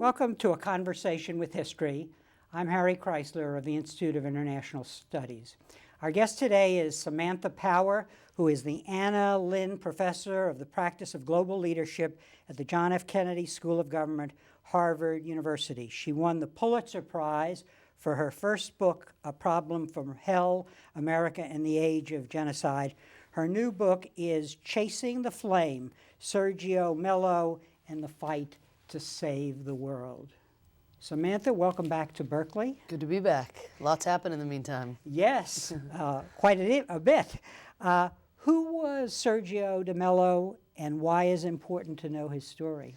Welcome to A Conversation with History. I'm Harry Kreisler of the Institute of International Studies. Our guest today is Samantha Power, who is the Anna Lynn Professor of the Practice of Global Leadership at the John F. Kennedy School of Government, Harvard University. She won the Pulitzer Prize for her first book, A Problem from Hell, America in the Age of Genocide. Her new book is Chasing the Flame, Sergio Mello and the Fight to Save the World. Samantha, welcome back to Berkeley. Good to be back. Lots happened in the meantime. Yes, quite a bit. Who was Sergio de Mello, and why is it important to know his story?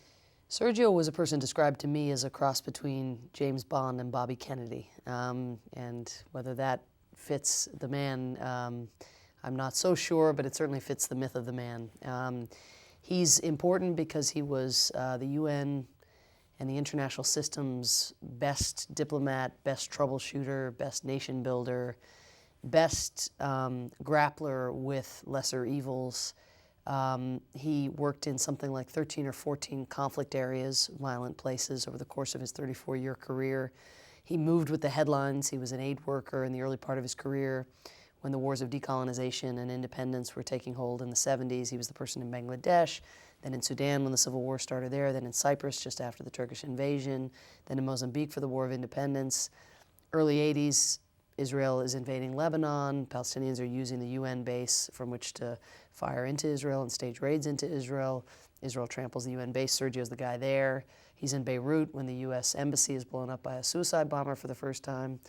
Sergio was a person described to me as a cross between James Bond and Bobby Kennedy. And whether that fits the man, I'm not so sure, but it certainly fits the myth of the man. He's important because he was the UN and the international system's best diplomat, best troubleshooter, best nation builder, best grappler with lesser evils. He worked in something like 13 or 14 conflict areas, violent places, over the course of his 34-year career. He moved with the headlines. He was an aid worker in the early part of his career when the wars of decolonization and independence were taking hold in the 70s. He was the person in Bangladesh, then in Sudan when the civil war started there, then in Cyprus just after the Turkish invasion, then in Mozambique for the War of Independence. Early 80s, Israel is invading Lebanon. Palestinians are using the UN base from which to fire into Israel and stage raids into Israel. Israel tramples the UN base. Sergio's the guy there. He's in Beirut when the US embassy is blown up by a suicide bomber for the first time.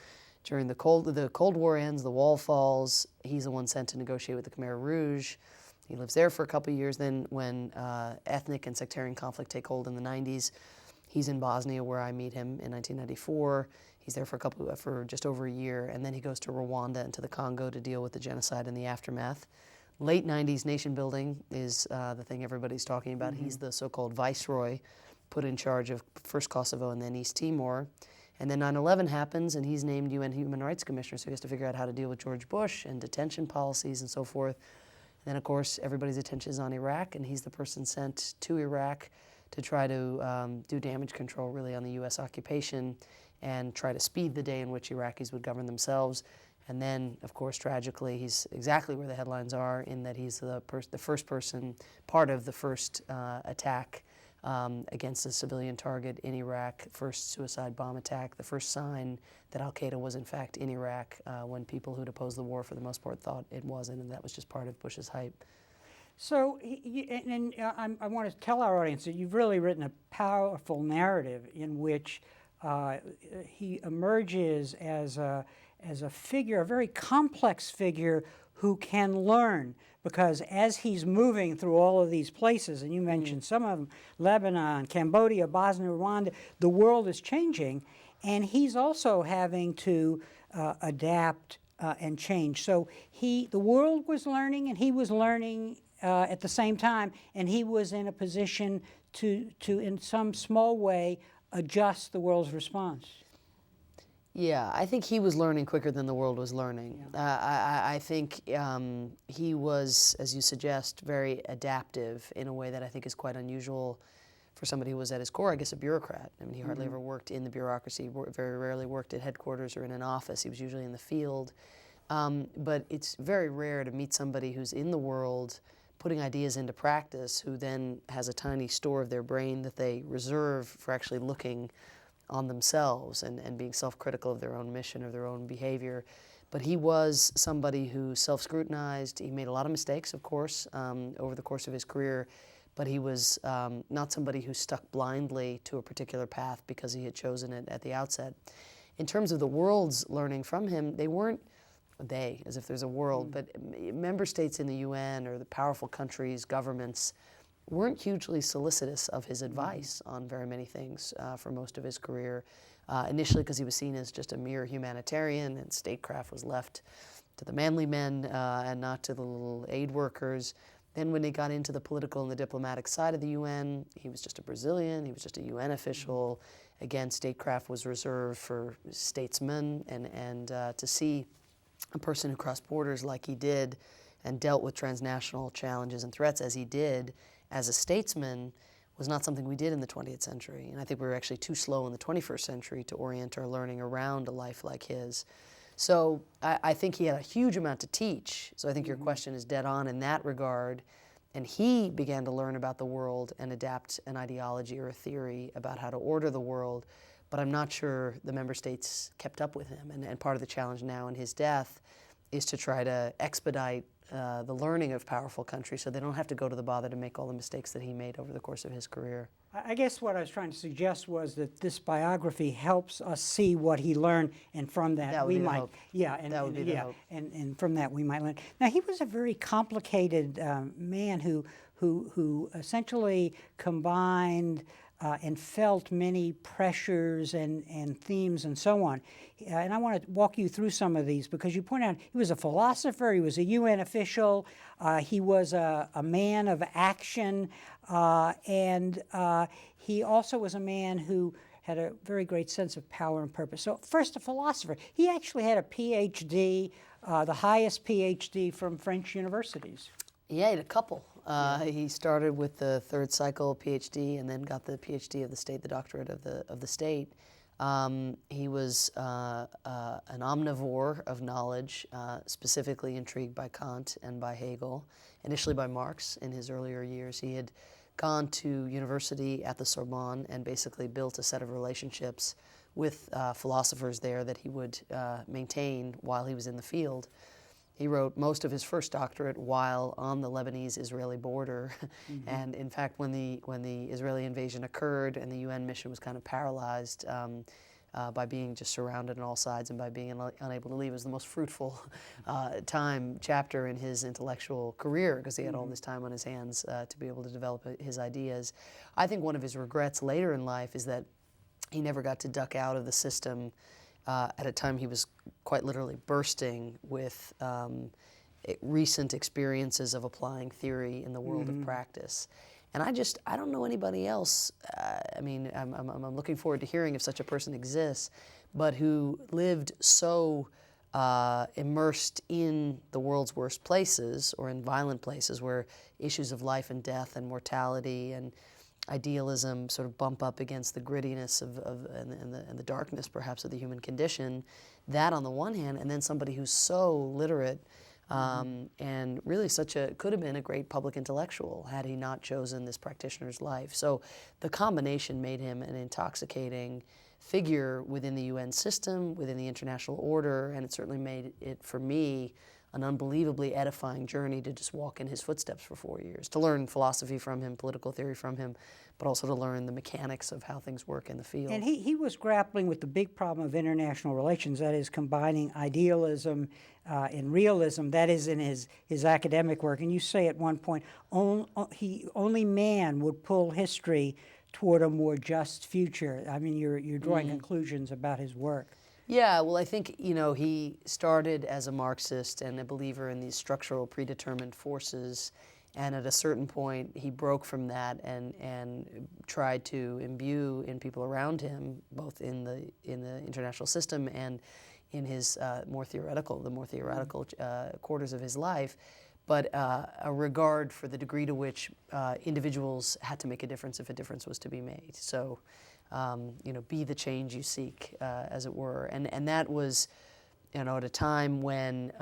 During the Cold War ends, the wall falls. He's the one sent to negotiate with the Khmer Rouge. He lives there for a couple of years. Then when ethnic and sectarian conflict take hold in the 90s, he's in Bosnia where I meet him in 1994. He's there for just over a year, and then he goes to Rwanda and to the Congo to deal with the genocide and the aftermath. Late 90s nation building is the thing everybody's talking about. Mm-hmm. He's the so-called viceroy put in charge of first Kosovo and then East Timor. And then 9/11 happens, and he's named UN Human Rights Commissioner, so he has to figure out how to deal with George Bush and detention policies and so forth. And then, of course, everybody's attention is on Iraq, and he's the person sent to Iraq to try to do damage control, really, on the U.S. occupation and try to speed the day in which Iraqis would govern themselves. And then, of course, tragically, he's exactly where the headlines are, in that he's the first person, part of the first attack against a civilian target in Iraq, first suicide bomb attack, the first sign that al-Qaeda was in fact in Iraq when people who'd opposed the war for the most part thought it wasn't, and that was just part of Bush's hype. So, I want to tell our audience that you've really written a powerful narrative in which he emerges as a figure, a very complex figure who can learn, because as he's moving through all of these places, and you mentioned some of them, Lebanon, Cambodia, Bosnia, Rwanda, the world is changing, and he's also having to adapt and change. So the world was learning, and he was learning at the same time, and he was in a position to in some small way, adjust the world's response. Yeah, I think he was learning quicker than the world was learning. Yeah. I think he was, as you suggest, very adaptive in a way that I think is quite unusual for somebody who was at his core, I guess, a bureaucrat. I mean, he hardly ever worked in the bureaucracy, very rarely worked at headquarters or in an office. He was usually in the field. But it's very rare to meet somebody who's in the world, putting ideas into practice, who then has a tiny store of their brain that they reserve for actually looking on themselves and being self-critical of their own mission or their own behavior. But he was somebody who self-scrutinized. He made a lot of mistakes, of course, over the course of his career, but he was not somebody who stuck blindly to a particular path because he had chosen it at the outset. In terms of the world's learning from him, they, as if there's a world, but member states in the UN or the powerful countries, governments, weren't hugely solicitous of his advice on very many things for most of his career. Initially because he was seen as just a mere humanitarian, and statecraft was left to the manly men and not to the little aid workers. Then when he got into the political and the diplomatic side of the UN, he was just a Brazilian, he was just a UN official. Again, statecraft was reserved for statesmen, and to see a person who crossed borders like he did and dealt with transnational challenges and threats as he did as a statesman was not something we did in the 20th century. And I think we were actually too slow in the 21st century to orient our learning around a life like his. So I think he had a huge amount to teach. So I think your question is dead on in that regard. And he began to learn about the world and adapt an ideology or a theory about how to order the world. But I'm not sure the member states kept up with him. And part of the challenge now in his death is to try to expedite the learning of powerful countries so they don't have to go to the bother to make all the mistakes that he made over the course of his career. I guess what I was trying to suggest was that this biography helps us see what he learned, and from that, we might, and from that we might learn. Now, he was a very complicated man who essentially combined and felt many pressures and themes and so on. And I want to walk you through some of these, because you point out he was a philosopher, he was a UN official, he was a man of action, and he also was a man who had a very great sense of power and purpose. So first, a philosopher. He actually had a PhD, the highest PhD from French universities. Yeah, he had a couple. He started with the third cycle PhD and then got the PhD of the state, the doctorate of the state. He was an omnivore of knowledge, specifically intrigued by Kant and by Hegel, initially by Marx in his earlier years. He had gone to university at the Sorbonne and basically built a set of relationships with philosophers there that he would maintain while he was in the field. He wrote most of his first doctorate while on the Lebanese-Israeli border. And in fact, when the Israeli invasion occurred and the UN mission was kind of paralyzed by being just surrounded on all sides and by being unable to leave, it was the most fruitful chapter in his intellectual career, because he had all this time on his hands to be able to develop his ideas. I think one of his regrets later in life is that he never got to duck out of the system at a time he was quite literally bursting with recent experiences of applying theory in the world of practice. And I don't know anybody else, I mean, I'm looking forward to hearing if such a person exists, but who lived so immersed in the world's worst places, or in violent places where issues of life and death and mortality and idealism sort of bump up against the grittiness and the darkness, perhaps, of the human condition. That on the one hand, and then somebody who's so literate and really could have been a great public intellectual had he not chosen this practitioner's life. So the combination made him an intoxicating figure within the UN system, within the international order, and it certainly made it, for me, an unbelievably edifying journey to just walk in his footsteps for 4 years, to learn philosophy from him, political theory from him, but also to learn the mechanics of how things work in the field. And he was grappling with the big problem of international relations, that is combining idealism and realism, that is in his academic work. And you say at one point, only man would pull history toward a more just future. I mean, you're drawing conclusions about his work. Yeah, well, I think, he started as a Marxist and a believer in these structural predetermined forces, and at a certain point he broke from that and tried to imbue in people around him, both in the international system and in his more theoretical quarters of his life, but a regard for the degree to which individuals had to make a difference if a difference was to be made. So, be the change you seek, as it were. And that was, at a time when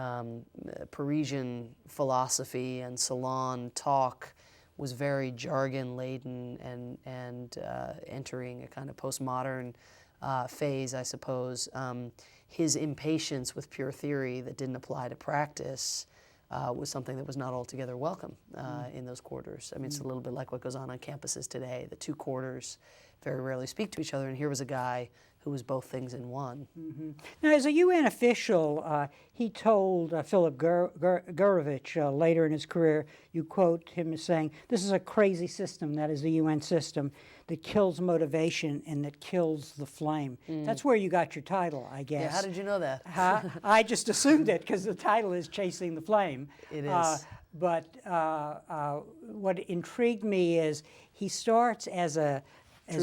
Parisian philosophy and salon talk was very jargon-laden and entering a kind of postmodern phase, I suppose. His impatience with pure theory that didn't apply to practice was something that was not altogether welcome in those quarters. I mean, it's a little bit like what goes on campuses today. The two quarters very rarely speak to each other, and here was a guy who was both things in one. Now, as a UN official, he told Philip Gurevich later in his career, you quote him as saying, "This is a crazy system, that is the UN system, that kills motivation and that kills the flame." That's where you got your title, I guess. Yeah, how did you know that? I just assumed it because the title is Chasing the Flame. It is. But what intrigued me is he starts as a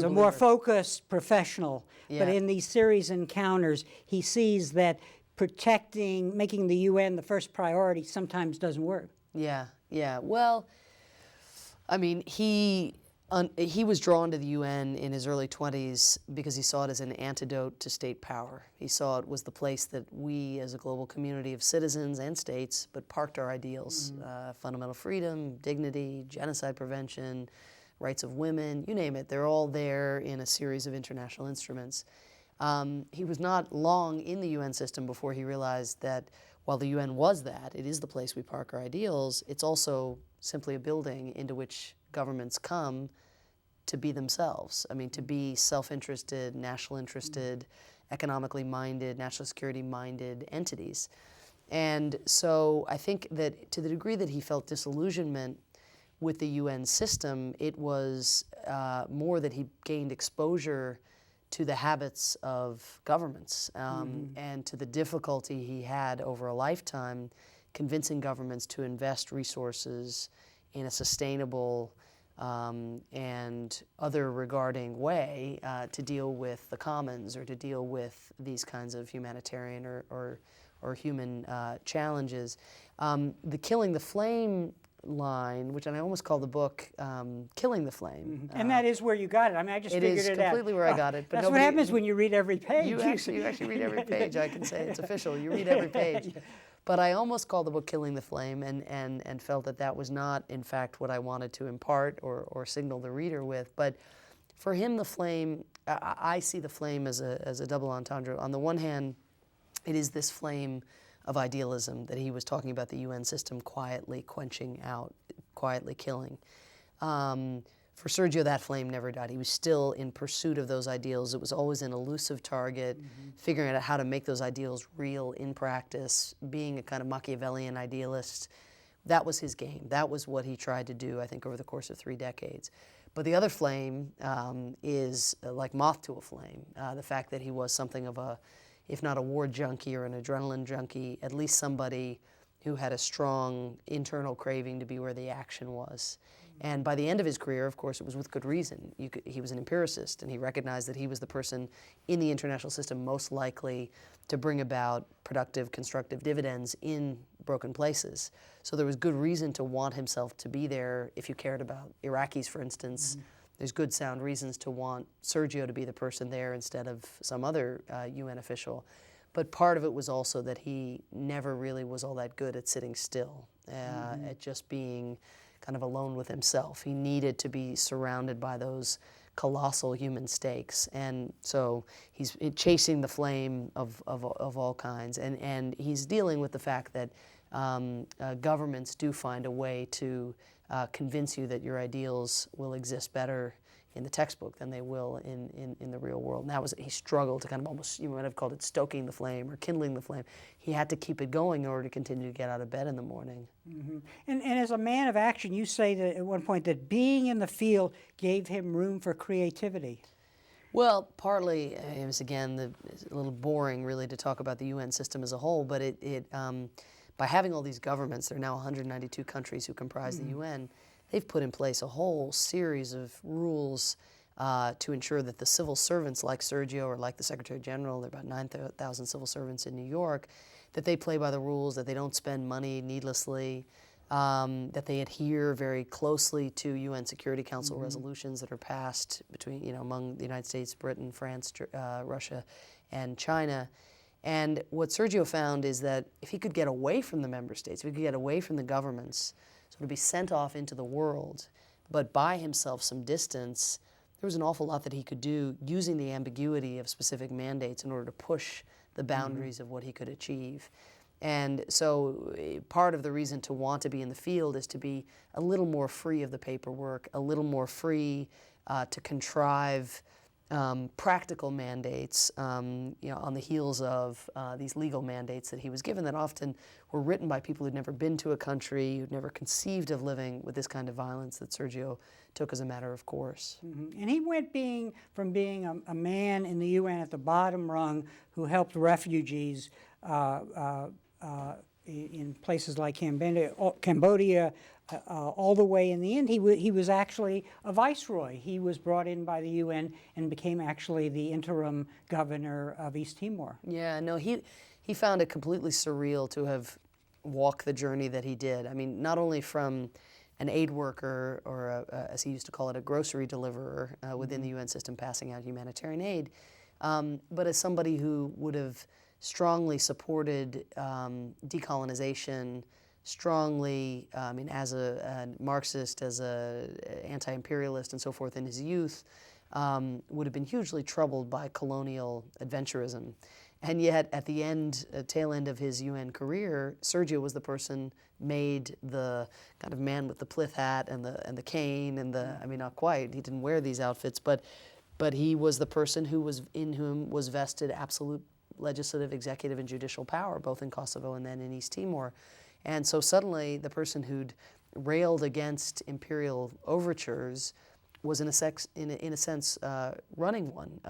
more focused professional, but in these series encounters, he sees that making the UN the first priority sometimes doesn't work. Yeah. Well, I mean, he He was drawn to the UN in his early 20s because he saw it as an antidote to state power. He saw it was the place that we as a global community of citizens and states but parked our ideals, fundamental freedom, dignity, genocide prevention, rights of women, you name it. They're all there in a series of international instruments. He was not long in the UN system before he realized that while the UN was that, it is the place we park our ideals, it's also simply a building into which governments come to be themselves. I mean, to be self-interested, national interested, economically minded, national security minded entities. And so I think that to the degree that he felt disillusionment with the UN system, it was more that he gained exposure to the habits of governments and to the difficulty he had over a lifetime convincing governments to invest resources in a sustainable and other regarding way to deal with the commons or to deal with these kinds of humanitarian or human challenges. The Killing the Flame line, which I almost call the book Killing the Flame. And that is where you got it. I mean, I just figured it out. It is completely where I got it. But that's what happens when you read every page. You actually read every page. I can say it's official. You read every page. But I almost called the book Killing the Flame and felt that that was not, in fact, what I wanted to impart or signal the reader with. But for him, the flame, I see the flame as a double entendre. On the one hand, it is this flame of idealism that he was talking about the UN system quietly quenching out, quietly killing. For Sergio, that flame never died. He was still in pursuit of those ideals. It was always an elusive target, figuring out how to make those ideals real in practice, being a kind of Machiavellian idealist. That was his game. That was what he tried to do, I think, over the course of 3 decades. But the other flame is like moth to a flame, the fact that he was something of a, if not a war junkie or an adrenaline junkie, at least somebody who had a strong internal craving to be where the action was. And by the end of his career, of course, it was with good reason. He was an empiricist, and he recognized that he was the person in the international system most likely to bring about productive, constructive dividends in broken places. So there was good reason to want himself to be there. If you cared about Iraqis, for instance, there's good, sound reasons to want Sergio to be the person there instead of some other UN official. But part of it was also that he never really was all that good at sitting still, at just being kind of alone with himself. He needed to be surrounded by those colossal human stakes. And so he's chasing the flame of all kinds. And he's dealing with the fact that governments do find a way to convince you that your ideals will exist better in the textbook than they will in the real world. And that was, he struggled to kind of almost, you might have called it stoking the flame or kindling the flame. He had to keep it going in order to continue to get out of bed in the morning. And as a man of action, you say that at one point that being in the field gave him room for creativity. Well, partly, it was again it's a little boring really to talk about the UN system as a whole, but by having all these governments, there are now 192 countries who comprise the UN, they've put in place a whole series of rules to ensure that the civil servants like Sergio or like the Secretary General, there are about 9,000 civil servants in New York, that they play by the rules, that they don't spend money needlessly, that they adhere very closely to UN Security Council resolutions that are passed between, among the United States, Britain, France, Russia, and China. And what Sergio found is that if he could get away from the member states, if he could get away from the governments, so to be sent off into the world, but buy himself some distance, there was an awful lot that he could do using the ambiguity of specific mandates in order to push the boundaries of what he could achieve. And so part of the reason to want to be in the field is to be a little more free of the paperwork, a little more free to contrive practical mandates, on the heels of these legal mandates that he was given that often were written by people who'd never been to a country, who'd never conceived of living with this kind of violence that Sergio took as a matter of course. And he went from being a man in the UN at the bottom rung who helped refugees in places like Cambodia, all the way in the end, he was actually a viceroy. He was brought in by the UN and became actually the interim governor of East Timor. Yeah, no, he found it completely surreal to have walked the journey that he did. I mean, not only from an aid worker, or as he used to call it, a grocery deliverer within the UN system, passing out humanitarian aid, but as somebody who would have strongly supported decolonization, strongly, as a Marxist, as a anti-imperialist and so forth in his youth, would have been hugely troubled by colonial adventurism. And yet, at the end, tail end of his UN career, Sergio was the person made the kind of man with the plith hat and the cane and the, not quite, he didn't wear these outfits, but he was the person in whom was vested absolute legislative, executive, and judicial power, both in Kosovo and then in East Timor. And so suddenly, the person who'd railed against imperial overtures was in a sense running one,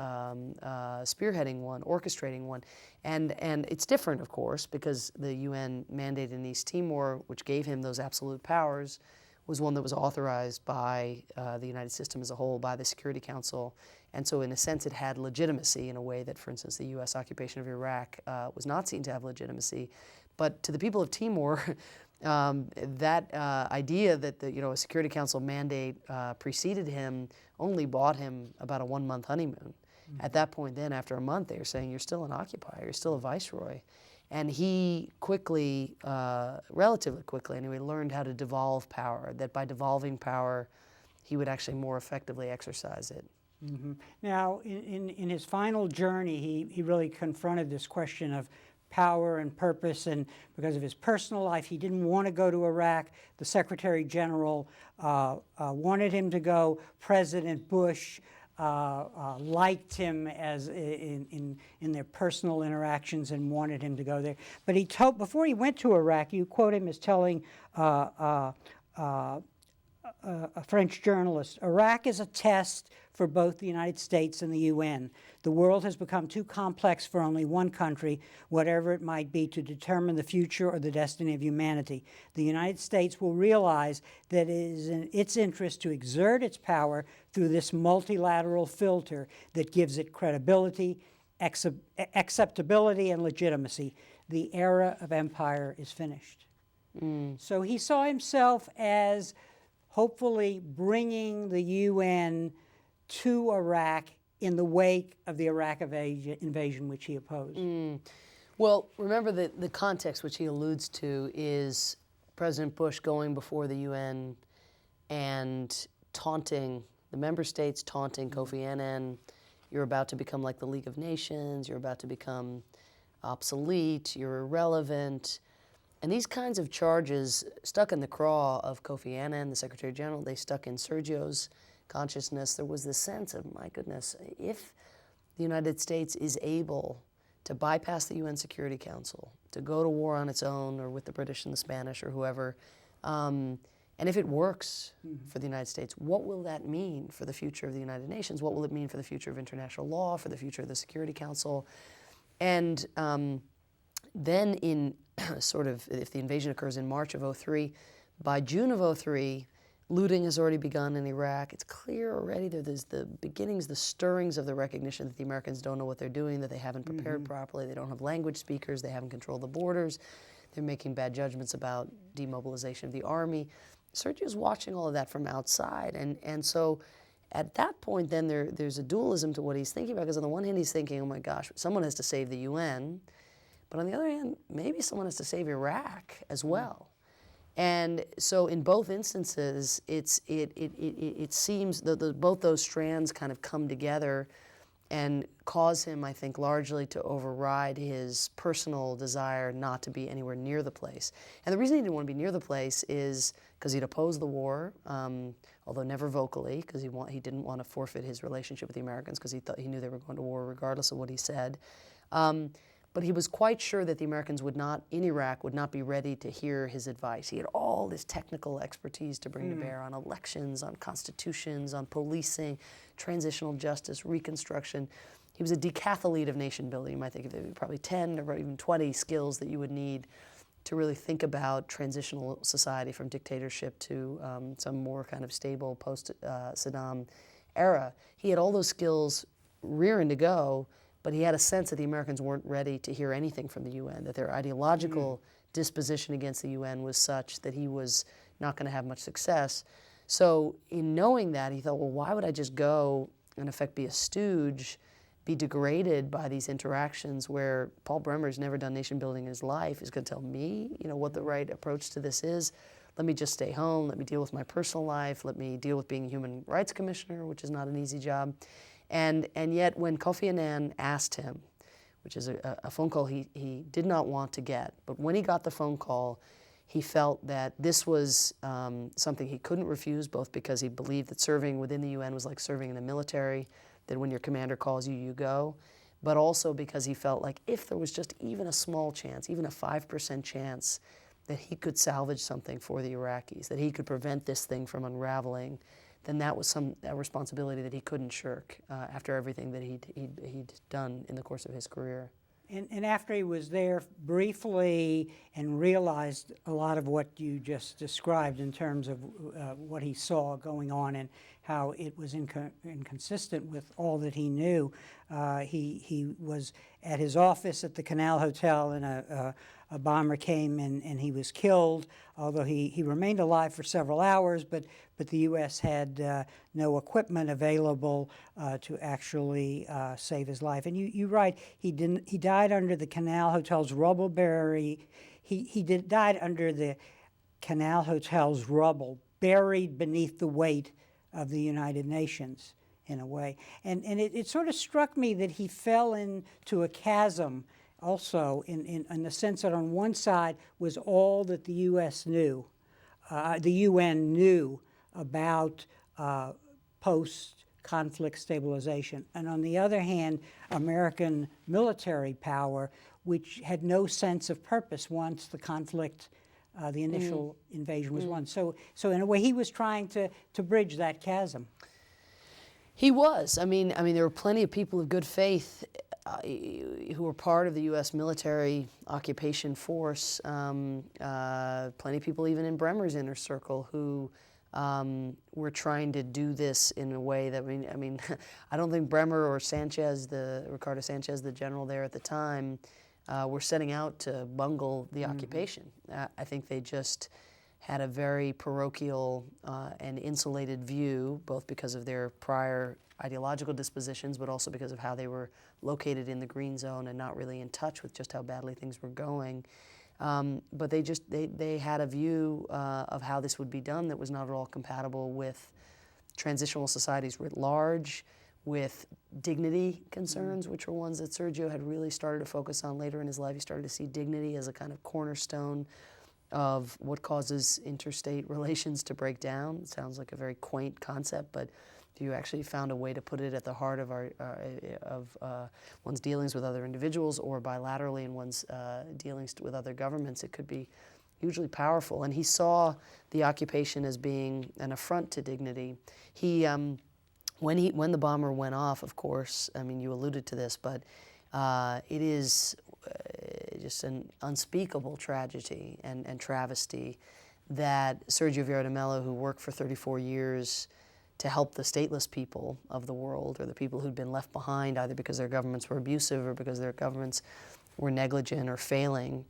spearheading one, orchestrating one. And it's different, of course, because the UN mandate in East Timor, which gave him those absolute powers, was one that was authorized by the United System as a whole, by the Security Council. And so in a sense, it had legitimacy in a way that, for instance, the US occupation of Iraq was not seen to have legitimacy. But to the people of Timor, that idea that a Security Council mandate preceded him only bought him about a 1-month honeymoon. At that point then, after a month, they were saying, you're still an occupier, you're still a viceroy. And he quickly, relatively quickly anyway, learned how to devolve power, that by devolving power, he would actually more effectively exercise it. Now, in his final journey, he really confronted this question of power and purpose, and because of his personal life, he didn't want to go to Iraq. The Secretary General wanted him to go. President Bush liked him as in their personal interactions and wanted him to go there. But he told, before he went to Iraq, you quote him as telling a French journalist, Iraq is a test for both the United States and the UN. The world has become too complex for only one country, whatever it might be, to determine the future or the destiny of humanity. The United States will realize that it is in its interest to exert its power through this multilateral filter that gives it credibility, acceptability, and legitimacy. The era of empire is finished. So he saw himself as hopefully bringing the UN to Iraq in the wake of the Iraq invasion, which he opposed. Well, remember that the context which he alludes to is President Bush going before the UN and taunting the member states, taunting Kofi Annan. You're about to become like the League of Nations. You're about to become obsolete. You're irrelevant. And these kinds of charges stuck in the craw of Kofi Annan, the Secretary General. They stuck in Sergio's consciousness. There was this sense of, my goodness, if the United States is able to bypass the UN Security Council, to go to war on its own or with the British and the Spanish or whoever, and if it works for the United States, what will that mean for the future of the United Nations? What will it mean for the future of international law, for the future of the Security Council? And then in sort of, if the invasion occurs in March of '03, by June of '03, looting has already begun in Iraq. It's clear already that there's the beginnings, the stirrings of the recognition that the Americans don't know what they're doing, that they haven't prepared properly, they don't have language speakers, they haven't controlled the borders, they're making bad judgments about demobilization of the army. Sergio's watching all of that from outside, and so at that point then there's a dualism to what he's thinking about, because on the one hand he's thinking, oh my gosh, someone has to save the UN, but on the other hand, maybe someone has to save Iraq as well. And so in both instances, it seems that both those strands kind of come together and cause him, I think, largely to override his personal desire not to be anywhere near the place. And the reason he didn't want to be near the place is because he'd opposed the war, although never vocally, because he didn't want to forfeit his relationship with the Americans, because he knew they were going to war regardless of what he said. But he was quite sure that the Americans in Iraq would not be ready to hear his advice. He had all this technical expertise to bring to bear on elections, on constitutions, on policing, transitional justice, reconstruction. He was a decathlete of nation building. You might think of it, probably 10 or even 20 skills that you would need to really think about transitional society from dictatorship to some more kind of stable post-Saddam era. He had all those skills rearing to go, but he had a sense that the Americans weren't ready to hear anything from the UN, that their ideological disposition against the UN was such that he was not going to have much success. So in knowing that, he thought, well, why would I just go, in effect, be a stooge, be degraded by these interactions where Paul Bremer's never done nation building in his life, is going to tell me, what the right approach to this is. Let me just stay home. Let me deal with my personal life. Let me deal with being a human rights commissioner, which is not an easy job. And yet when Kofi Annan asked him, which is a phone call he did not want to get, but when he got the phone call, he felt that this was something he couldn't refuse, both because he believed that serving within the UN was like serving in the military, that when your commander calls you, you go, but also because he felt like if there was just even a small chance, even a 5% chance, that he could salvage something for the Iraqis, that he could prevent this thing from unraveling, then that was a responsibility that he couldn't shirk after everything that he'd done in the course of his career. And after he was there briefly and realized a lot of what you just described in terms of what he saw going on and how it was inconsistent with all that he knew, he was at his office at the Canal Hotel, and a bomber came and he was killed, although he remained alive for several hours, but the U.S. had no equipment available to actually save his life. And you write, he died under the Canal Hotel's rubble died under the Canal Hotel's rubble, buried beneath the weight of the United Nations, in a way. And it sort of struck me that he fell into a chasm also in the sense that on one side was all that the U.S. knew, the UN knew about post-conflict stabilization, and on the other hand, American military power, which had no sense of purpose once the conflict, the initial invasion was won. So in a way, he was trying to bridge that chasm. He was. I mean, there were plenty of people of good faith who were part of the U.S. military occupation force. Plenty of people even in Bremer's inner circle who were trying to do this in a way that, I mean, I don't think Bremer or Ricardo Sanchez, the general there at the time, were setting out to bungle the occupation. I think they just had a very parochial and insulated view, both because of their prior ideological dispositions, but also because of how they were located in the green zone and not really in touch with just how badly things were going. But they had a view of how this would be done that was not at all compatible with transitional societies writ large, with dignity concerns, which were ones that Sergio had really started to focus on later in his life. He started to see dignity as a kind of cornerstone of what causes interstate relations to break down. It sounds like a very quaint concept, but if you actually found a way to put it at the heart of one's dealings with other individuals or bilaterally in one's dealings with other governments, it could be hugely powerful. And he saw the occupation as being an affront to dignity. When the bomber went off, of course, I mean, you alluded to this, but it is just an unspeakable tragedy and travesty that Sergio Vieira de Mello, who worked for 34 years to help the stateless people of the world, or the people who'd been left behind either because their governments were abusive or because their governments were negligent or failing,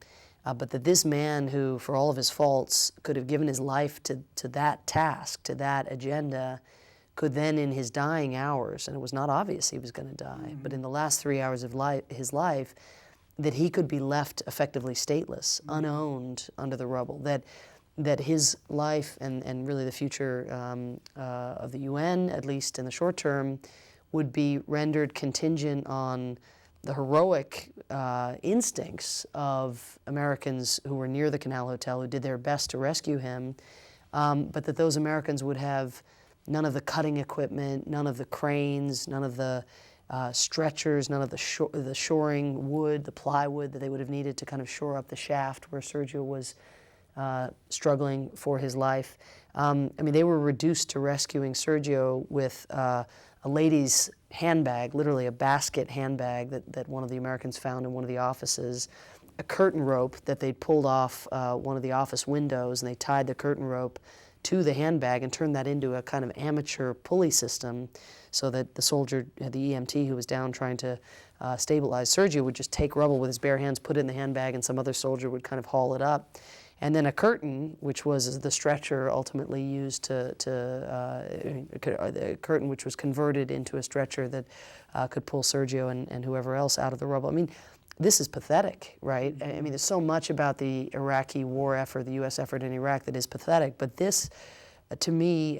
but that this man who, for all of his faults, could have given his life to that task, to that agenda, could then in his dying hours, and it was not obvious he was going to die, but in the last 3 hours of his life, that he could be left effectively stateless, unowned under the rubble, that his life and really the future of the UN, at least in the short term, would be rendered contingent on the heroic instincts of Americans who were near the Canal Hotel, who did their best to rescue him, but that those Americans would have none of the cutting equipment, none of the cranes, none of the stretchers, none of the shoring wood, the plywood that they would have needed to kind of shore up the shaft where Sergio was struggling for his life. I mean, they were reduced to rescuing Sergio with a lady's handbag, literally a basket handbag that one of the Americans found in one of the offices, a curtain rope that they'd pulled off one of the office windows, and they tied the curtain rope to the handbag and turned that into a kind of amateur pulley system so that the soldier, the EMT who was down trying to stabilize Sergio, would just take rubble with his bare hands, put it in the handbag, and some other soldier would kind of haul it up. And then a curtain, which was the stretcher ultimately used the curtain which was converted into a stretcher that could pull Sergio and whoever else out of the rubble. I mean, this is pathetic, right? I mean, there's so much about the Iraqi war effort, the U.S. effort in Iraq, that is pathetic. But this, to me,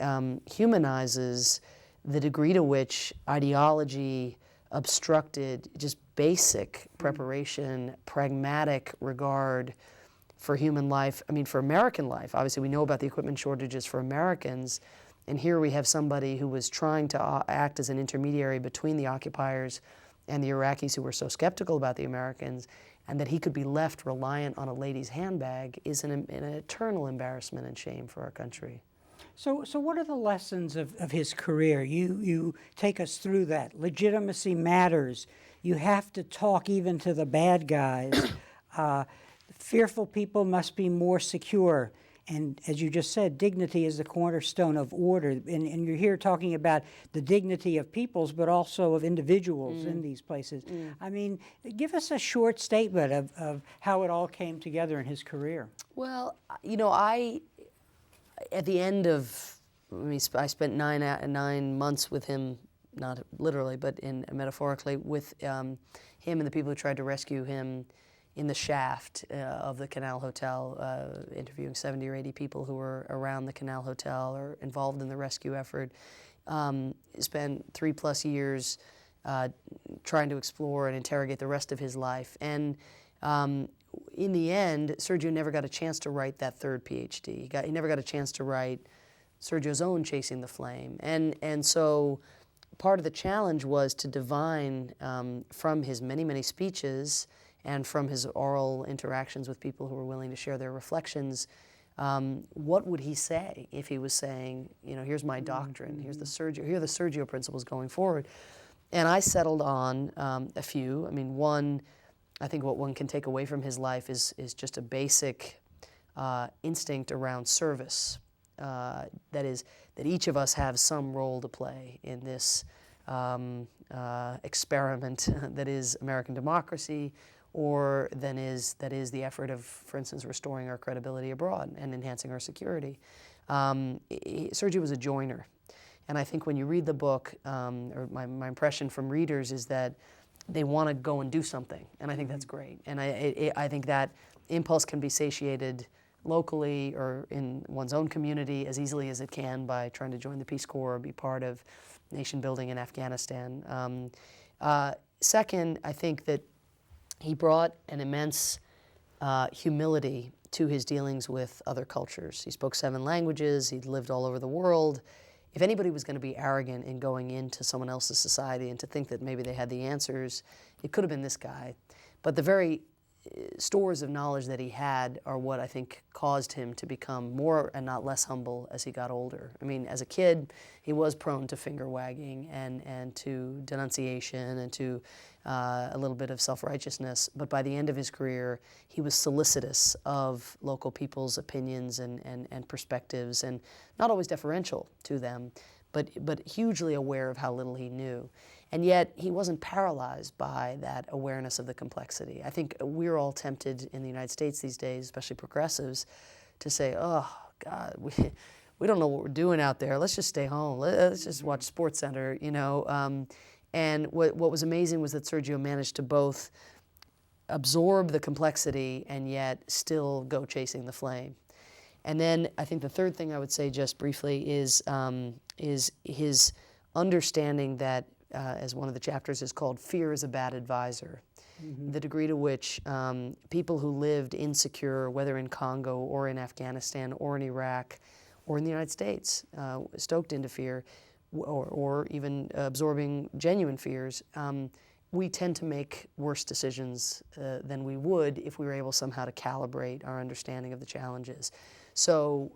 humanizes the degree to which ideology obstructed just basic preparation, pragmatic regard for human life. I mean, for American life. Obviously, we know about the equipment shortages for Americans, and here we have somebody who was trying to act as an intermediary between the occupiers and the Iraqis who were so skeptical about the Americans, and that he could be left reliant on a lady's handbag is an eternal embarrassment and shame for our country. So what are the lessons of his career? You take us through that. Legitimacy matters. You have to talk even to the bad guys. Fearful people must be more secure. And as you just said, dignity is the cornerstone of order. And you're here talking about the dignity of peoples, but also of individuals in these places. I mean, give us a short statement of how it all came together in his career. Well, you know, at the end of, I spent 9 months with him, not literally, but metaphorically, with him and the people who tried to rescue him in the shaft of the Canal Hotel, interviewing 70 or 80 people who were around the Canal Hotel or involved in the rescue effort. Spent 3+ years trying to explore and interrogate the rest of his life. And in the end, Sergio never got a chance to write that third PhD. He never got a chance to write Sergio's own Chasing the Flame. And so part of the challenge was to divine from his many, many speeches and from his oral interactions with people who were willing to share their reflections, what would he say if he was saying, you know, here's my doctrine, here are the Sergio principles going forward. And I settled on a few. I mean, one, I think what one can take away from his life is just a basic instinct around service. That is, that each of us have some role to play in this experiment that is American democracy, or that is the effort of, for instance, restoring our credibility abroad and enhancing our security. Sergio was a joiner. And I think when you read the book, or my impression from readers is that they want to go and do something, and I think that's great. And I think that impulse can be satiated locally or in one's own community as easily as it can by trying to join the Peace Corps or be part of nation building in Afghanistan. Second, I think that he brought an immense humility to his dealings with other cultures. He spoke 7 languages, he'd lived all over the world. If anybody was going to be arrogant in going into someone else's society and to think that maybe they had the answers, it could have been this guy. But the very stores of knowledge that he had are what I think caused him to become more and not less humble as he got older. I mean, as a kid, he was prone to finger wagging and to denunciation and to a little bit of self-righteousness. But by the end of his career, he was solicitous of local people's opinions and perspectives, and not always deferential to them, but hugely aware of how little he knew. And yet, he wasn't paralyzed by that awareness of the complexity. I think we're all tempted in the United States these days, especially progressives, to say, oh, God, we don't know what we're doing out there. Let's just stay home. Let's just watch SportsCenter, you know. And what was amazing was that Sergio managed to both absorb the complexity and yet still go chasing the flame. And then I think the third thing I would say just briefly is his understanding that, as one of the chapters is called, fear is a bad advisor. Mm-hmm. The degree to which people who lived insecure, whether in Congo or in Afghanistan or in Iraq or in the United States, stoked into fear, or even absorbing genuine fears, we tend to make worse decisions than we would if we were able somehow to calibrate our understanding of the challenges. So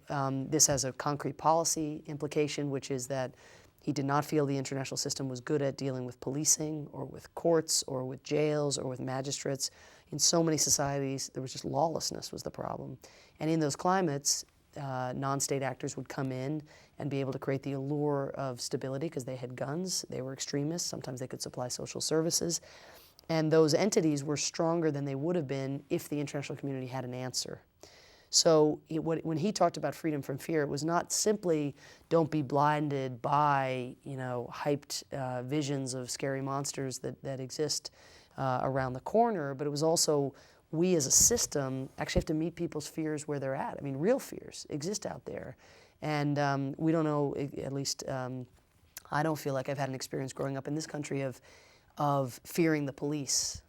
this has a concrete policy implication, which is that he did not feel the international system was good at dealing with policing or with courts or with jails or with magistrates. In so many societies, there was just lawlessness was the problem. And in those climates, non-state actors would come in and be able to create the allure of stability because they had guns, they were extremists, sometimes they could supply social services. And those entities were stronger than they would have been if the international community had an answer. So when he talked about freedom from fear, it was not simply don't be blinded by, hyped visions of scary monsters that exist around the corner, but it was also we as a system actually have to meet people's fears where they're at. I mean, real fears exist out there. And we don't know, at least I don't feel like I've had an experience growing up in this country of fearing the police.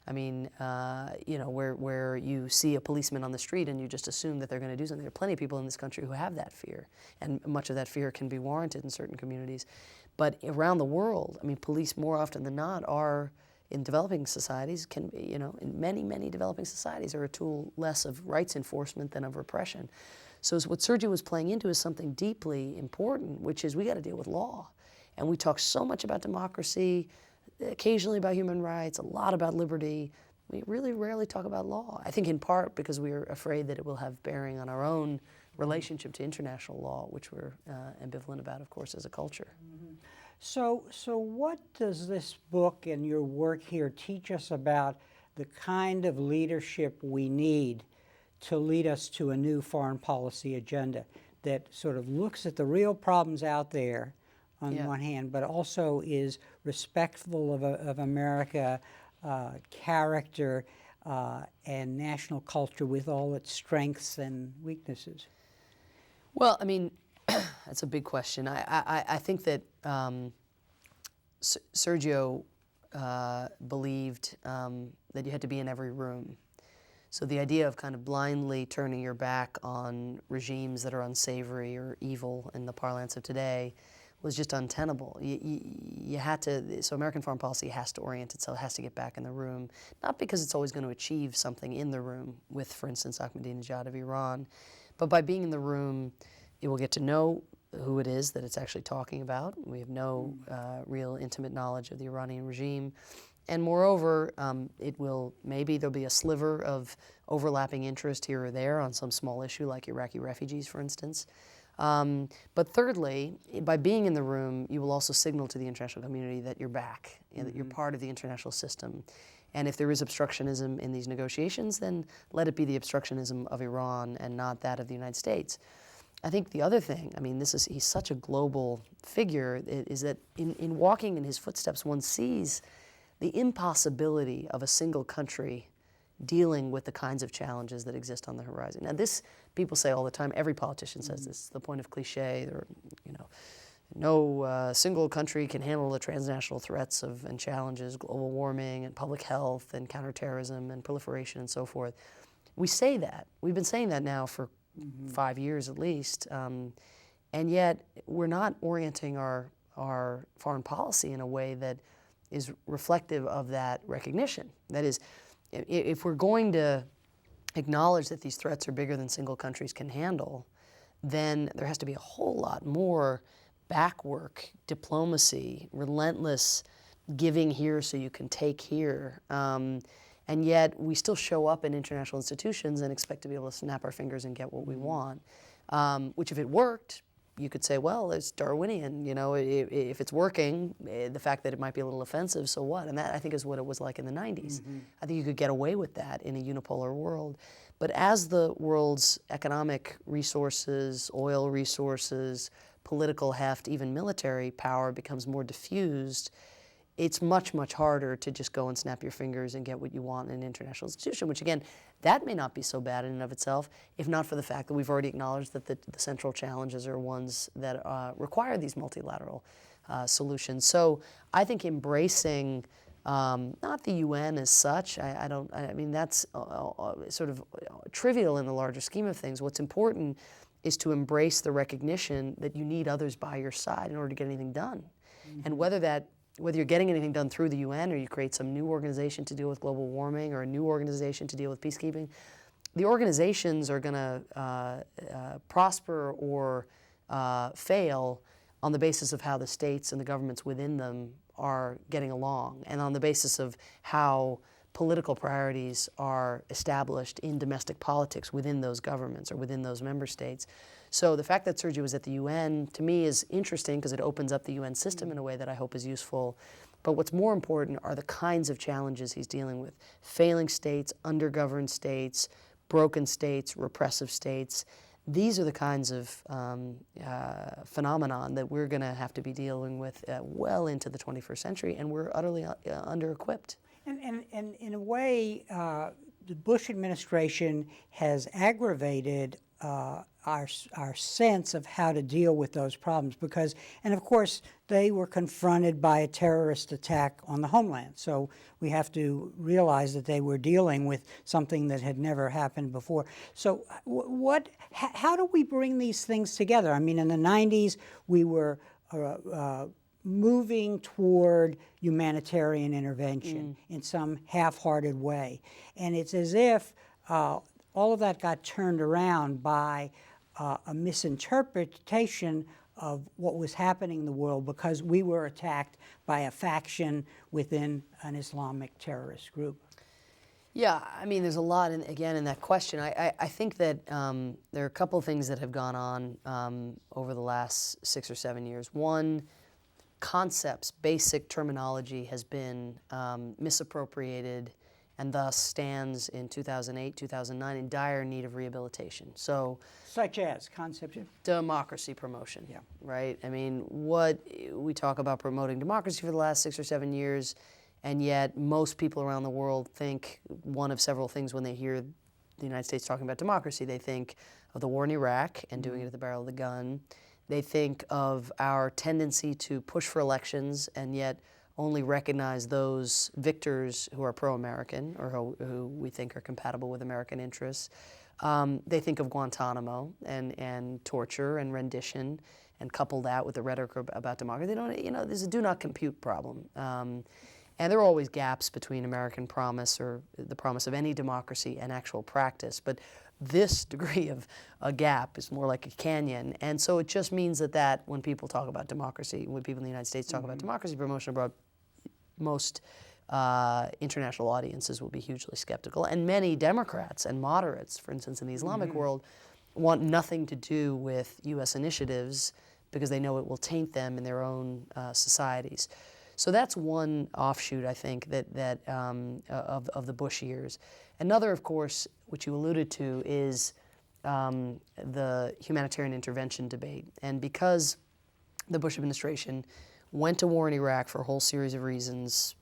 Where you see a policeman on the street and you just assume that they're going to do something. There are plenty of people in this country who have that fear, and much of that fear can be warranted in certain communities. But around the world, police more often than not are, in developing societies, in many, many developing societies, are a tool less of rights enforcement than of repression. So what Sergio was playing into is something deeply important, which is we got to deal with law. And we talk so much about democracy, occasionally about human rights, a lot about liberty. We really rarely talk about law. I think in part because we are afraid that it will have bearing on our own relationship to international law, which we're ambivalent about, of course, as a culture. Mm-hmm. So what does this book and your work here teach us about the kind of leadership we need to lead us to a new foreign policy agenda that sort of looks at the real problems out there on one hand, but also is respectful of America, character, and national culture with all its strengths and weaknesses? Well, that's a big question. I think that Sergio believed that you had to be in every room. So the idea of kind of blindly turning your back on regimes that are unsavory or evil in the parlance of today was just untenable. You had to, so American foreign policy has to orient itself, has to get back in the room, not because it's always going to achieve something in the room with, for instance, Ahmadinejad of Iran, but by being in the room, it will get to know who it is that it's actually talking about. We have no real intimate knowledge of the Iranian regime. And moreover, maybe there'll be a sliver of overlapping interest here or there on some small issue like Iraqi refugees, for instance. But thirdly, by being in the room, you will also signal to the international community that you're back, that you're part of the international system. And if there is obstructionism in these negotiations, then let it be the obstructionism of Iran and not that of the United States. I think the other thing, he's such a global figure, is that in walking in his footsteps, one sees the impossibility of a single country dealing with the kinds of challenges that exist on the horizon. Now this, people say all the time, every politician says this, the point of cliche, no single country can handle the transnational threats and challenges, global warming and public health and counterterrorism and proliferation and so forth. We say that. We've been saying that now for 5 years at least, and yet we're not orienting our foreign policy in a way that is reflective of that recognition. That is, if we're going to acknowledge that these threats are bigger than single countries can handle, then there has to be a whole lot more back work, diplomacy, relentless giving here so you can take here. And yet we still show up in international institutions and expect to be able to snap our fingers and get what we want, which if it worked, you could say, well, it's Darwinian, if it's working, the fact that it might be a little offensive, so what? And that, I think, is what it was like in the 90s. I think you could get away with that in a unipolar world. But as the world's economic resources, oil resources, political heft, even military power becomes more diffused, it's much, much harder to just go and snap your fingers and get what you want in an international institution, which again, that may not be so bad in and of itself, if not for the fact that we've already acknowledged that the central challenges are ones that require these multilateral solutions. So I think embracing not the UN as such, that's sort of trivial in the larger scheme of things. What's important is to embrace the recognition that you need others by your side in order to get anything done. And whether you're getting anything done through the UN or you create some new organization to deal with global warming or a new organization to deal with peacekeeping, the organizations are going to prosper or fail on the basis of how the states and the governments within them are getting along and on the basis of how political priorities are established in domestic politics within those governments or within those member states. So the fact that Sergio was at the UN, to me, is interesting because it opens up the UN system in a way that I hope is useful. But what's more important are the kinds of challenges he's dealing with. Failing states, undergoverned states, broken states, repressive states. These are the kinds of phenomenon that we're going to have to be dealing with well into the 21st century, and we're utterly under-equipped. And in a way, the Bush administration has aggravated our sense of how to deal with those problems because, and of course, they were confronted by a terrorist attack on the homeland. So we have to realize that they were dealing with something that had never happened before. So how do we bring these things together? I mean, in the 90s, we were moving toward humanitarian intervention in some half-hearted way. And it's as if all of that got turned around by a misinterpretation of what was happening in the world because we were attacked by a faction within an Islamic terrorist group. Yeah, I mean, there's a lot, again, in that question. I think that there are a couple of things that have gone on over the last 6 or 7 years. One, concepts, basic terminology has been misappropriated and thus stands in 2008, 2009 in dire need of rehabilitation. So, such as concepts of democracy promotion, yeah, right? I mean, what we talk about promoting democracy for the last 6 or 7 years, and yet most people around the world think one of several things when they hear the United States talking about democracy. They think of the war in Iraq and doing it at the barrel of the gun. They think of our tendency to push for elections and yet only recognize those victors who are pro-American or who we think are compatible with American interests. They think of Guantanamo and torture and rendition and couple that with the rhetoric about democracy. They don't, there's a do not compute problem. And there are always gaps between American promise or the promise of any democracy and actual practice. But this degree of a gap is more like a canyon. And so it just means that when people talk about democracy, when people in the United States talk about democracy promotion abroad, most international audiences will be hugely skeptical. And many Democrats and moderates, for instance, in the Islamic world, want nothing to do with U.S. initiatives because they know it will taint them in their own societies. So that's one offshoot, I think, that of the Bush years. Another, of course, which you alluded to, is the humanitarian intervention debate. And because the Bush administration went to war in Iraq for a whole series of reasons,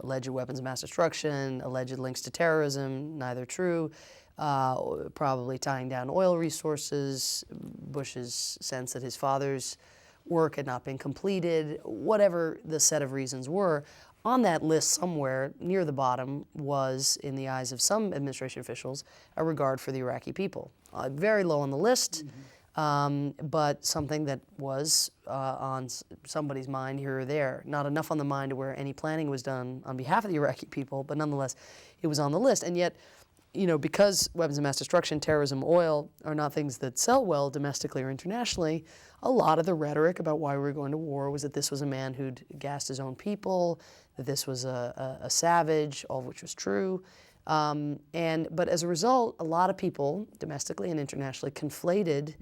alleged weapons of mass destruction, alleged links to terrorism, neither true, probably tying down oil resources, Bush's sense that his father's work had not been completed, whatever the set of reasons were. On that list somewhere near the bottom was, in the eyes of some administration officials, a regard for the Iraqi people. Very low on the list, but something that was on somebody's mind here or there. Not enough on the mind to where any planning was done on behalf of the Iraqi people, but nonetheless, it was on the list. And yet, because weapons of mass destruction, terrorism, oil are not things that sell well domestically or internationally, a lot of the rhetoric about why we were going to war was that this was a man who'd gassed his own people, that this was a savage, all of which was true. But as a result, a lot of people, domestically and internationally, conflated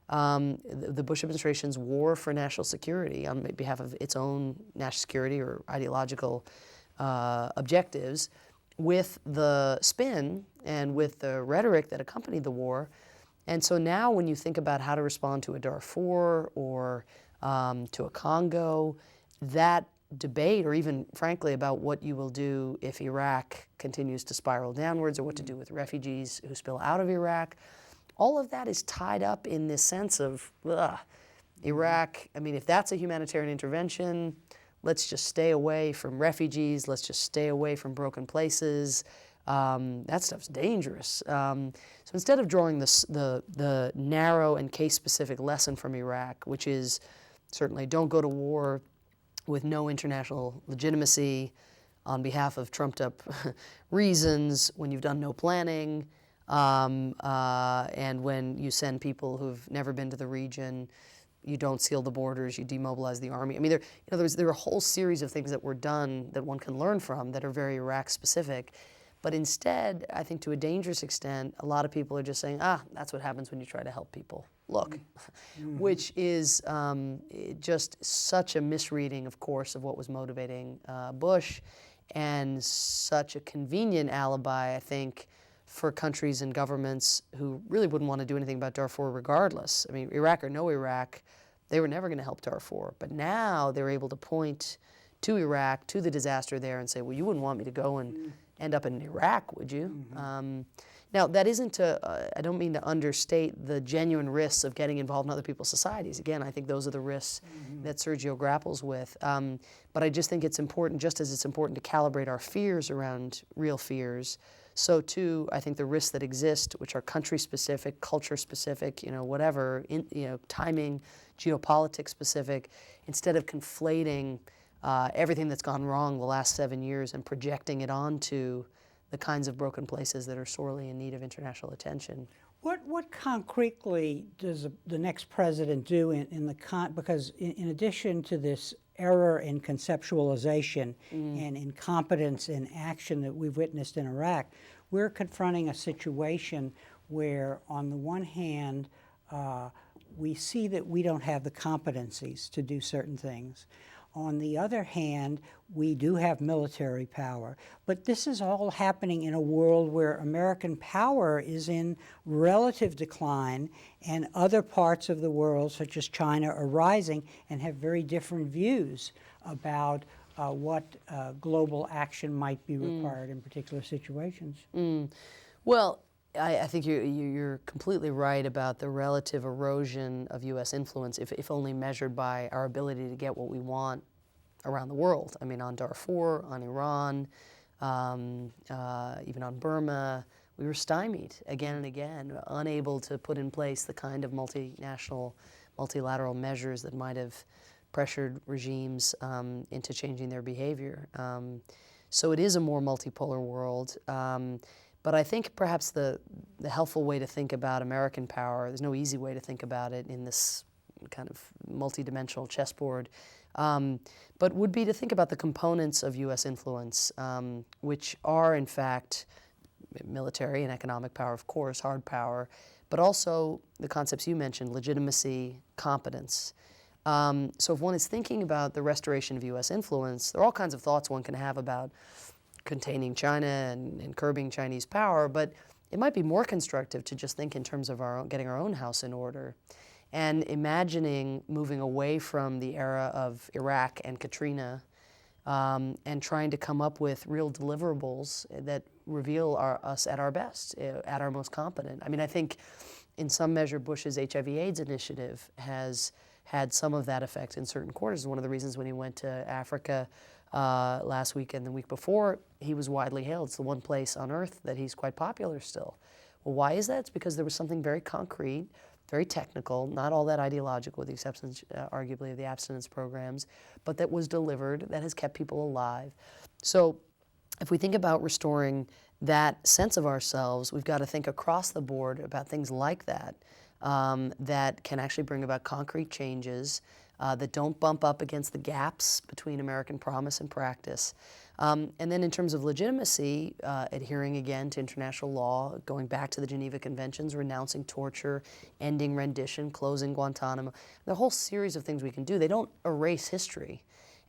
the Bush administration's war for national security on behalf of its own national security or ideological objectives with the spin and with the rhetoric that accompanied the war. And so now when you think about how to respond to a Darfur or to a Congo, that debate, or even frankly about what you will do if Iraq continues to spiral downwards, or what to do with refugees who spill out of Iraq, all of that is tied up in this sense of, Iraq, I mean, if that's a humanitarian intervention, let's just stay away from refugees, let's just stay away from broken places. That stuff's dangerous. So instead of drawing the narrow and case-specific lesson from Iraq, which is certainly don't go to war with no international legitimacy on behalf of trumped-up reasons when you've done no planning, and when you send people who've never been to the region, you don't seal the borders, you demobilize the army. I mean, there are a whole series of things that were done that one can learn from that are very Iraq-specific. But instead, I think to a dangerous extent, a lot of people are just saying, that's what happens when you try to help people. Look, which is just such a misreading, of course, of what was motivating Bush, and such a convenient alibi, I think, for countries and governments who really wouldn't want to do anything about Darfur regardless. I mean, Iraq or no Iraq, they were never going to help Darfur. But now they're able to point to Iraq, to the disaster there, and say, well, you wouldn't want me to go and end up in Iraq, would you? Now, that isn't I don't mean to understate the genuine risks of getting involved in other people's societies. Again, I think those are the risks that Sergio grapples with. But I just think it's important, just as it's important to calibrate our fears around real fears, so too, I think the risks that exist, which are country-specific, culture-specific, whatever, timing, geopolitics-specific, instead of conflating everything that's gone wrong the last 7 years and projecting it onto the kinds of broken places that are sorely in need of international attention. What concretely does the next president do because in addition to this error in conceptualization and incompetence in action that we've witnessed in Iraq, we're confronting a situation where on the one hand we see that we don't have the competencies to do certain things. On the other hand, we do have military power. But this is all happening in a world where American power is in relative decline and other parts of the world, such as China, are rising and have very different views about what global action might be required in particular situations. Well, I think you're completely right about the relative erosion of U.S. influence, if only measured by our ability to get what we want around the world. I mean, on Darfur, on Iran, even on Burma, we were stymied again and again, unable to put in place the kind of multinational, multilateral measures that might have pressured regimes into changing their behavior. So it is a more multipolar world. But I think perhaps the helpful way to think about American power, there's no easy way to think about it in this kind of multidimensional chessboard, but would be to think about the components of U.S. influence, which are in fact military and economic power, of course, hard power, but also the concepts you mentioned, legitimacy, competence. So if one is thinking about the restoration of U.S. influence, there are all kinds of thoughts one can have about containing China and curbing Chinese power, but it might be more constructive to just think in terms of getting our own house in order and imagining moving away from the era of Iraq and Katrina and trying to come up with real deliverables that reveal us at our best, at our most competent. I mean, I think in some measure Bush's HIV/AIDS initiative has had some of that effect in certain quarters. One of the reasons when he went to Africa last week and the week before, he was widely hailed. It's the one place on earth that he's quite popular still. Well, why is that? It's because there was something very concrete, very technical, not all that ideological with the exception, arguably, of the abstinence programs, but that was delivered, that has kept people alive. So if we think about restoring that sense of ourselves, we've got to think across the board about things like that, that can actually bring about concrete changes, that don't bump up against the gaps between American promise and practice. And then in terms of legitimacy, adhering again to international law, going back to the Geneva Conventions, renouncing torture, ending rendition, closing Guantanamo, the whole series of things we can do. They don't erase history.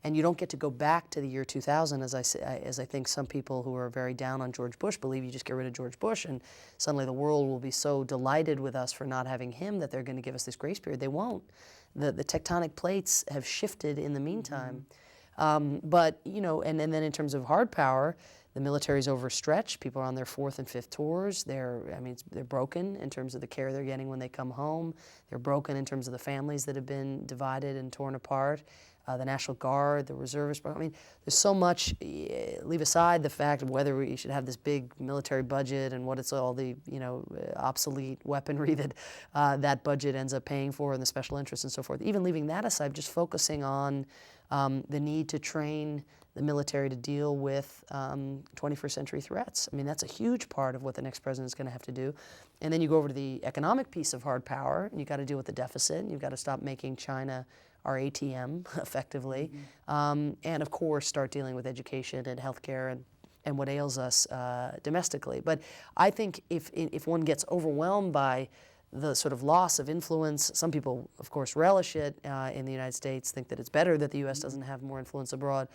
And you don't get to go back to the year 2000, as I think some people who are very down on George Bush believe you just get rid of George Bush and suddenly the world will be so delighted with us for not having him that they're going to give us this grace period. They won't. The tectonic plates have shifted in the meantime. But, and then in terms of hard power, the military's overstretched. People are on their 4th and 5th tours. They're broken in terms of the care they're getting when they come home. They're broken in terms of the families that have been divided and torn apart. The National Guard, the reservists. I mean, there's so much. Leave aside the fact of whether we should have this big military budget and what it's all the obsolete weaponry that that budget ends up paying for and the special interests and so forth. Even leaving that aside, just focusing on the need to train the military to deal with 21st century threats. I mean, that's a huge part of what the next president is going to have to do. And then you go over to the economic piece of hard power, and you've got to deal with the deficit, and you've got to stop making China our ATM, effectively, and of course start dealing with education and healthcare and what ails us domestically. But I think if one gets overwhelmed by the sort of loss of influence, some people, of course, relish it in the United States, think that it's better that the U.S. doesn't have more influence abroad.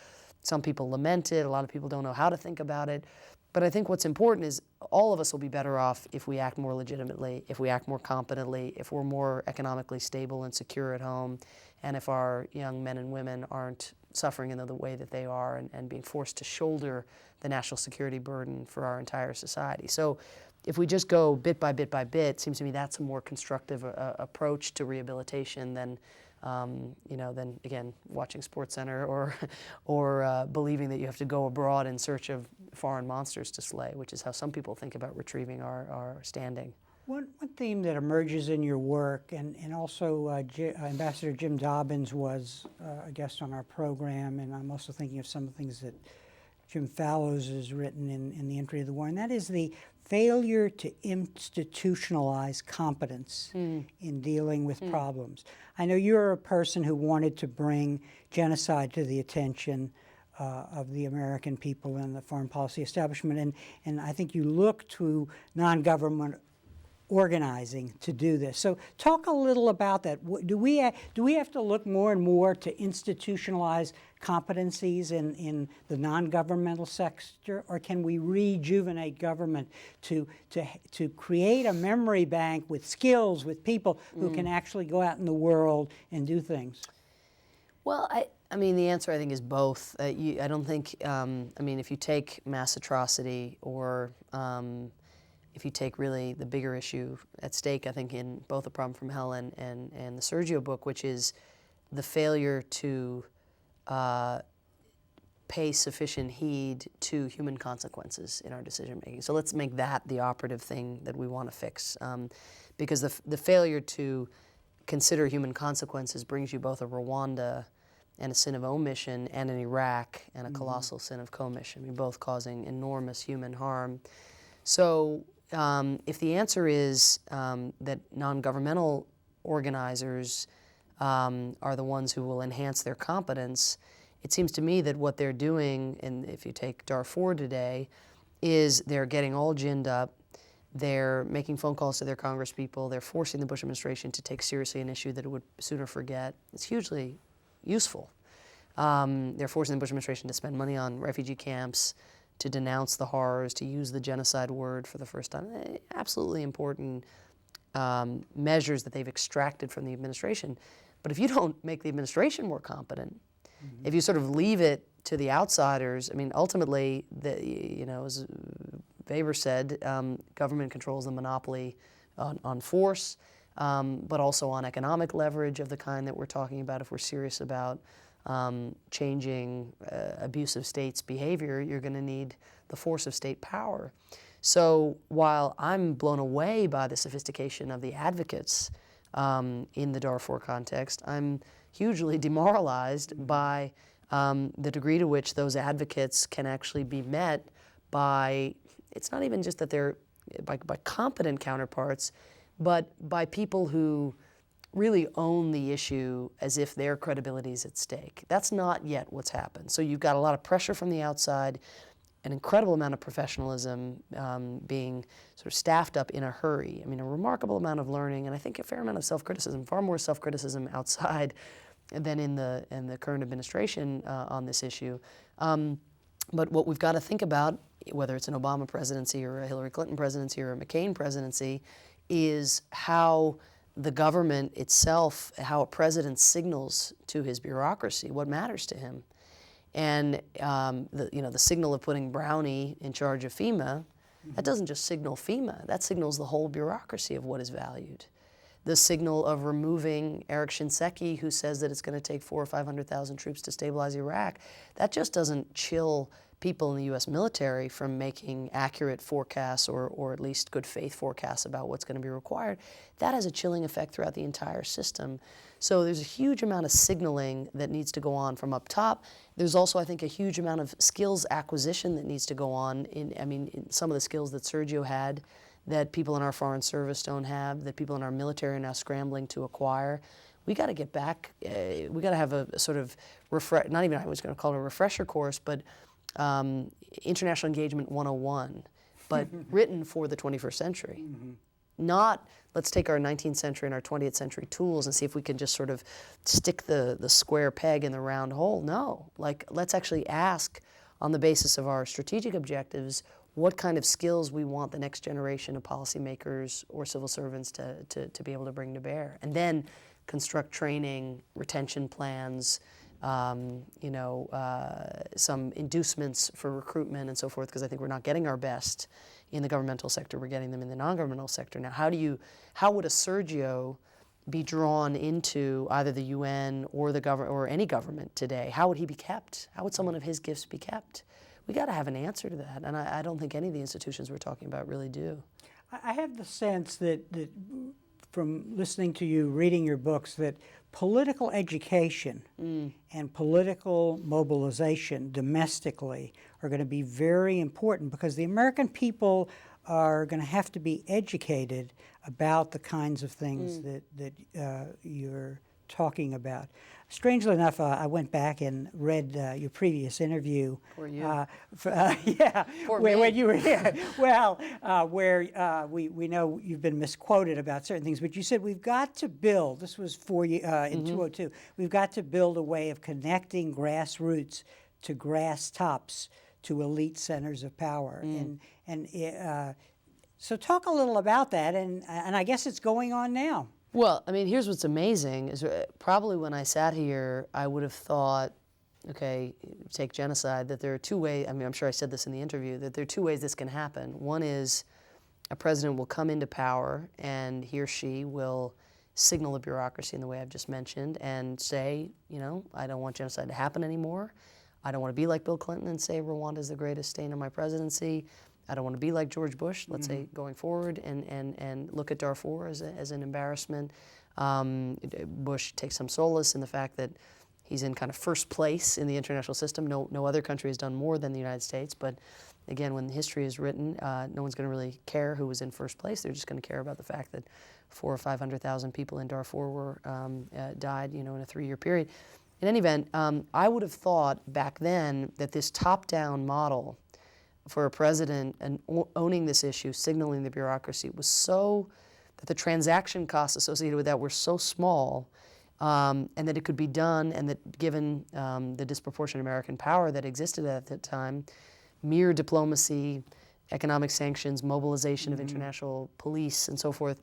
Some people lament it. A lot of people don't know how to think about it. But I think what's important is all of us will be better off if we act more legitimately, if we act more competently, if we're more economically stable and secure at home, and if our young men and women aren't suffering in the way that they are and being forced to shoulder the national security burden for our entire society. So if we just go bit by bit by bit, it seems to me that's a more constructive approach to rehabilitation than than again watching SportsCenter or believing that you have to go abroad in search of foreign monsters to slay, which is how some people think about retrieving our standing. One theme that emerges in your work, and also Ambassador Jim Dobbins was a guest on our program, and I'm also thinking of some of the things that Jim Fallows has written in the entry of the war, and that is the failure to institutionalize competence in dealing with problems. I know you're a person who wanted to bring genocide to the attention of the American people and the foreign policy establishment, and I think you look to non-government organizing to do this. So talk a little about that. Do we have to look more and more to institutionalize competencies in the non-governmental sector, or can we rejuvenate government to create a memory bank with skills, with people who can actually go out in the world and do things? Well, I mean, the answer I think is both. I don't think, I mean, if you take mass atrocity or if you take really the bigger issue at stake, I think in both A Problem from Hell and the Sergio book, which is the failure to pay sufficient heed to human consequences in our decision making. So let's make that the operative thing that we want to fix, because the failure to consider human consequences brings you both a Rwanda and a sin of omission, and an Iraq and a colossal sin of commission, both causing enormous human harm. So if the answer is that non-governmental organizers are the ones who will enhance their competence, it seems to me that what they're doing, and if you take Darfur today, is they're getting all ginned up, they're making phone calls to their congresspeople, they're forcing the Bush administration to take seriously an issue that it would sooner forget. It's hugely useful. They're forcing the Bush administration to spend money on refugee camps, to denounce the horrors, to use the genocide word for the first time. Absolutely important measures that they've extracted from the administration. But if you don't make the administration more competent, if you sort of leave it to the outsiders, I mean, ultimately, as Weber said, government controls the monopoly on force, but also on economic leverage of the kind that we're talking about. If we're serious about changing abusive states' behavior, you're going to need the force of state power. So while I'm blown away by the sophistication of the advocates in the Darfur context, I'm hugely demoralized by the degree to which those advocates can actually be met by, it's not even just that they're by competent counterparts, but by people who really own the issue as if their credibility is at stake. That's not yet what's happened. So you've got a lot of pressure from the outside, an incredible amount of professionalism being sort of staffed up in a hurry. I mean, a remarkable amount of learning, and I think a fair amount of self-criticism, far more self-criticism outside than in the current administration on this issue. But what we've got to think about, whether it's an Obama presidency or a Hillary Clinton presidency or a McCain presidency, is how the government itself, how a president signals to his bureaucracy what matters to him. And the signal of putting Brownie in charge of FEMA, that doesn't just signal FEMA, that signals the whole bureaucracy of what is valued. The signal of removing Eric Shinseki, who says that it's going to take 400,000 or 500,000 troops to stabilize Iraq, that just doesn't chill people in the U.S. military from making accurate forecasts or at least good faith forecasts about what's going to be required. That has a chilling effect throughout the entire system. So there's a huge amount of signaling that needs to go on from up top. There's also, I think, a huge amount of skills acquisition that needs to go on in some of the skills that Sergio had that people in our foreign service don't have, that people in our military are now scrambling to acquire. We got to get back, we got to have a sort of, not even I was going to call it a refresher course, but International Engagement 101, but written for the 21st century. Not, let's take our 19th century and our 20th century tools and see if we can just sort of stick the square peg in the round hole. No, like, let's actually ask, on the basis of our strategic objectives, what kind of skills we want the next generation of policymakers or civil servants to be able to bring to bear. And then construct training, retention plans, some inducements for recruitment and so forth, because I think we're not getting our best in the governmental sector, we're getting them in the non-governmental sector. Now, how would a Sergio be drawn into either the UN or the government or any government today? How would he be kept? How would someone of his gifts be kept? We got to have an answer to that, and I don't think any of the institutions we're talking about really do. I have the sense that from listening to you, reading your books, that political education and political mobilization domestically are going to be very important, because the American people are going to have to be educated about the kinds of things that you're talking about. Strangely enough, I went back and read your previous interview. For you. Yeah, when you were here. Well, where we know you've been misquoted about certain things, but you said we've got to build, this was for you in 2002, we've got to build a way of connecting grassroots to grass tops to elite centers of power. So talk a little about that, and I guess it's going on now. Well, I mean, here's what's amazing is probably when I sat here, I would have thought, okay, take genocide, that there are two ways, I mean, I'm sure I said this in the interview, that there are two ways this can happen. One is a president will come into power and he or she will signal the bureaucracy in the way I've just mentioned and say, I don't want genocide to happen anymore. I don't want to be like Bill Clinton and say Rwanda is the greatest stain on my presidency. I don't want to be like George Bush, let's say, going forward and look at Darfur as an embarrassment. Bush takes some solace in the fact that he's in kind of first place in the international system. No other country has done more than the United States. But again, when history is written, no one's going to really care who was in first place. They're just going to care about the fact that 400,000 or 500,000 people in Darfur died, in a 3-year period. In any event, I would have thought back then that this top-down model for a president and owning this issue, signaling the bureaucracy, was so that the transaction costs associated with that were so small, and that it could be done, and that given the disproportionate American power that existed at that time, mere diplomacy, economic sanctions, mobilization of international police and so forth,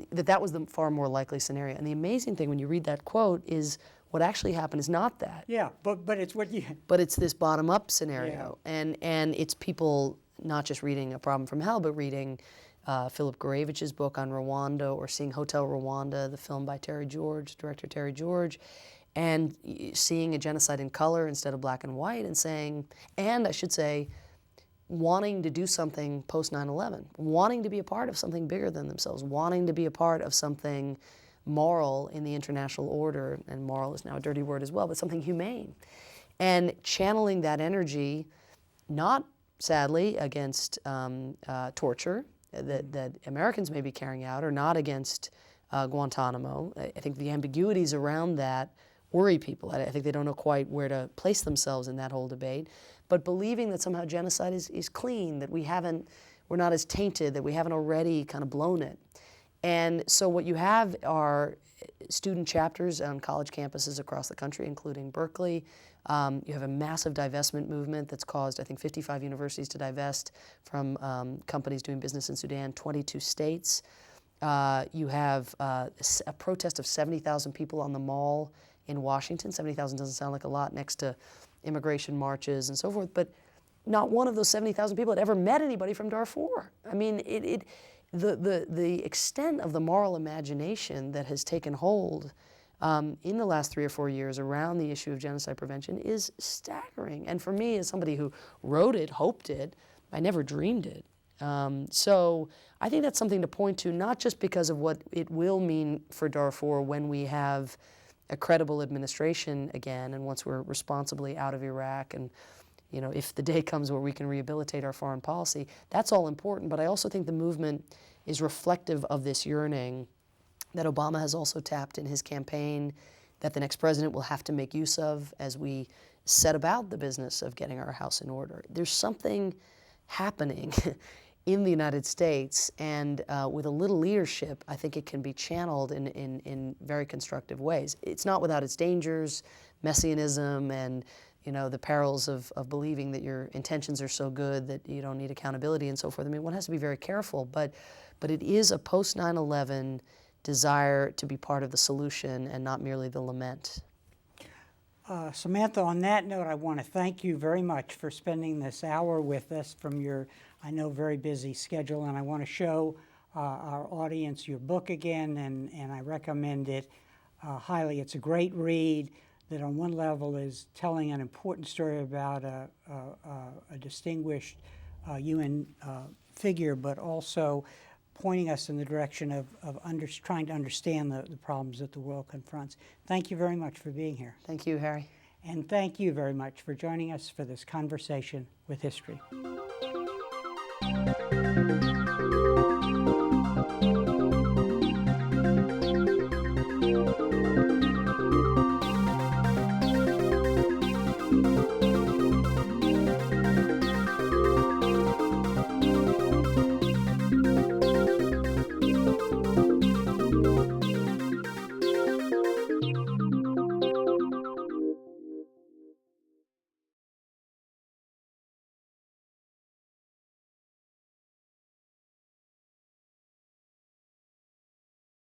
that was the far more likely scenario. And the amazing thing when you read that quote is what actually happened is not that. Yeah, but it's what you... But it's this bottom-up scenario. Yeah. And it's people not just reading A Problem from Hell, but reading Philip Gorevich's book on Rwanda, or seeing Hotel Rwanda, the film by director Terry George, and seeing a genocide in color instead of black and white, and saying, and I should say, wanting to do something post 9/11, wanting to be a part of something bigger than themselves, wanting to be a part of something moral in the international order, and moral is now a dirty word as well, but something humane. And channeling that energy, not sadly against torture that Americans may be carrying out, or not against Guantanamo. I think the ambiguities around that worry people. I think they don't know quite where to place themselves in that whole debate. But believing that somehow genocide is clean, that we're not as tainted, that we haven't already kind of blown it. And so what you have are student chapters on college campuses across the country, including Berkeley. You have a massive divestment movement that's caused, I think, 55 universities to divest from companies doing business in Sudan, 22 states. You have a protest of 70,000 people on the Mall in Washington. 70,000 doesn't sound like a lot next to immigration marches and so forth, but not one of those 70,000 people had ever met anybody from Darfur. I mean, the extent of the moral imagination that has taken hold in the last 3 or 4 years around the issue of genocide prevention is staggering. And for me, as somebody who wrote it, hoped it, I never dreamed it. So I think that's something to point to, not just because of what it will mean for Darfur when we have a credible administration again, and once we're responsibly out of Iraq, and if the day comes where we can rehabilitate our foreign policy, that's all important. But I also think the movement is reflective of this yearning that Obama has also tapped in his campaign, that the next president will have to make use of as we set about the business of getting our house in order. There's something happening in the United States, and with a little leadership, I think it can be channeled in very constructive ways. It's not without its dangers, messianism, and you know, the perils of believing that your intentions are so good that you don't need accountability and so forth. I mean, one has to be very careful, but it is a post 9/11 desire to be part of the solution and not merely the lament. Samantha, on that note, I want to thank you very much for spending this hour with us from your, I know, very busy schedule, and I want to show our audience your book again, and I recommend it highly. It's a great read that on one level is telling an important story about a distinguished UN figure, but also pointing us in the direction of trying to understand the problems that the world confronts. Thank you very much for being here. Thank you, Harry. And thank you very much for joining us for this conversation with history.